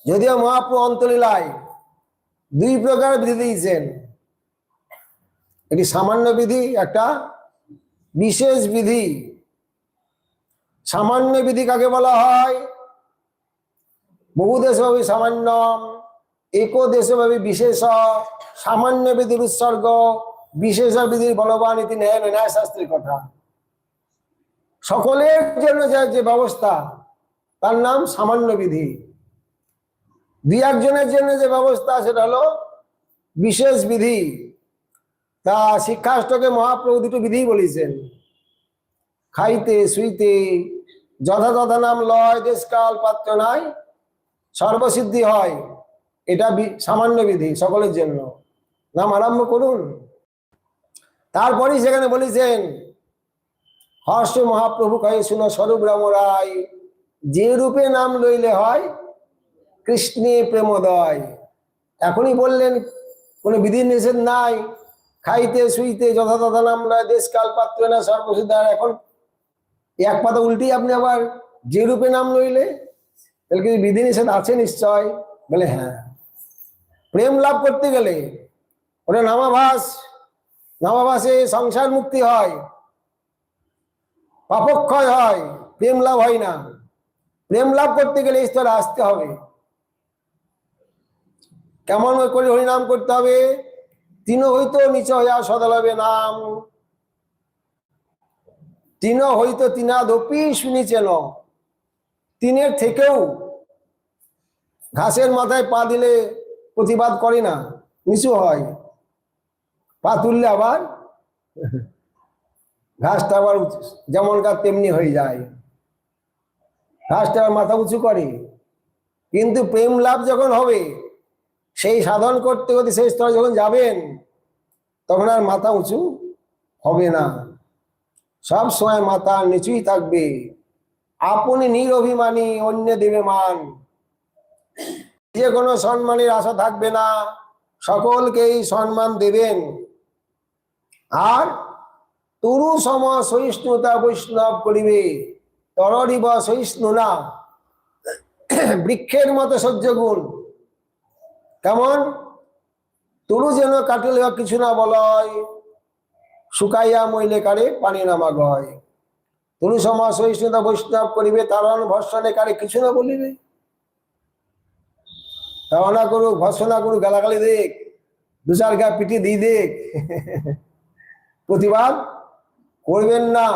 যদিও মহাপ্রভু অন্তলীলায় দুই প্রকার বিধি দিয়েছেন, একটি সামান্য বিধি, একটা বিশেষ বিধি। সামান্য বিধি কাকে বলা হয়? বহুদেশভাবী সামান্য, একদেশভাবী বিশেষ। সামান্য বিধির উৎসর্গ, বিশেষ বিধির বলবান, ইতি ন্যায় শাস্ত্রের কথা। সকলের জন্য যে ব্যবস্থা তার নাম সামান্য বিধি। দুই একজনের জন্য যে ব্যবস্থা সেটা হলো বিশেষ বিধি। তা শিক্ষাষ্টকে মহাপ্রভু দুটো বিধি বলেছেন, খাইতে শুইতে যথাযথ নাম লয়, দেশকাল পাত্র নাই, সর্বসিদ্ধি হয়। এটা সামান্য বিধি সকলের জন্য। নাম আরম্ভ করুন। তারপরেই সেখানে বলেছেন, হর্ষ মহাপ্রভু কহে শুনো স্বরূপ রাম রায়, যে রূপে নাম লইলে হয় কৃষ্ণে প্রেমোদয়। এখনই বললেন কোনো বিধি নিষেধ নাই, খাইতে শুইতে যথাযথ নাম লয়, দেশকাল পাত্র না, সর্বসিদ্ধ। এখন এক পাতা উল্টি আপনি আবার যে রূপে নাম লইলে, তাহলে কি বিধি নিষেধ আছে? নিশ্চয়। বলে হ্যাঁ, প্রেম লাভ করতে গেলে ওটা নামাভাস, নামাভাসে সংসার মুক্তি হয়, পাপক্ষয় হয়, প্রেম লাভ হয় না। প্রেম লাভ করতে গেলে এই স্তরে আসতে হবে। কেমন করে হরিনাম করতে হবে? তিন হইতো নিচ হইয়া সদলবে নাম, তিন হইতো তিনাদপি শুনিছেন। তিনের থেকেও ঘাসের মাথায় পা দিলে প্রতিবাদ করে না, নিচু হয়। পা তুললে আবার ঘাসটা আবার যেমনকার তেমনি হয়ে যায়, ঘাসটা মাথা উঁচু করে। কিন্তু প্রেম লাভ যখন হবে, সেই সাধন করতে করতে সেই স্তরে যখন যাবেন, তখন আর মাথা উঁচু হবে না, সব সময় মাথা নিচুই থাকবে। আপনি নিরভিমানী, অন্য দেবে মান। যে কোনো সম্মানের আশা থাকবে না, সকলকেই সম্মান দেবেন। আর তরু সম সহিষ্ণুতা বৈষ্ণব করিবে, তরিব সহিষ্ণু না। বৃক্ষের মতো সহ্য গুণ। কেমন? তরু যেন কাটিলে কিছু না বলয়, শুকাইয়া মইলে কারে পানি নামা গয়। তরু সম সহিষ্ণুতা বৈষ্ণব করিবে, তারণ ভর্ষণে কারে কিছু না বলিবে। তাড়না করুক, ভর্ষণা করুক, গালাগালি দেখ, দু চার গা পিটি দিয়ে দেখ, প্রতিবাদ করবেন না।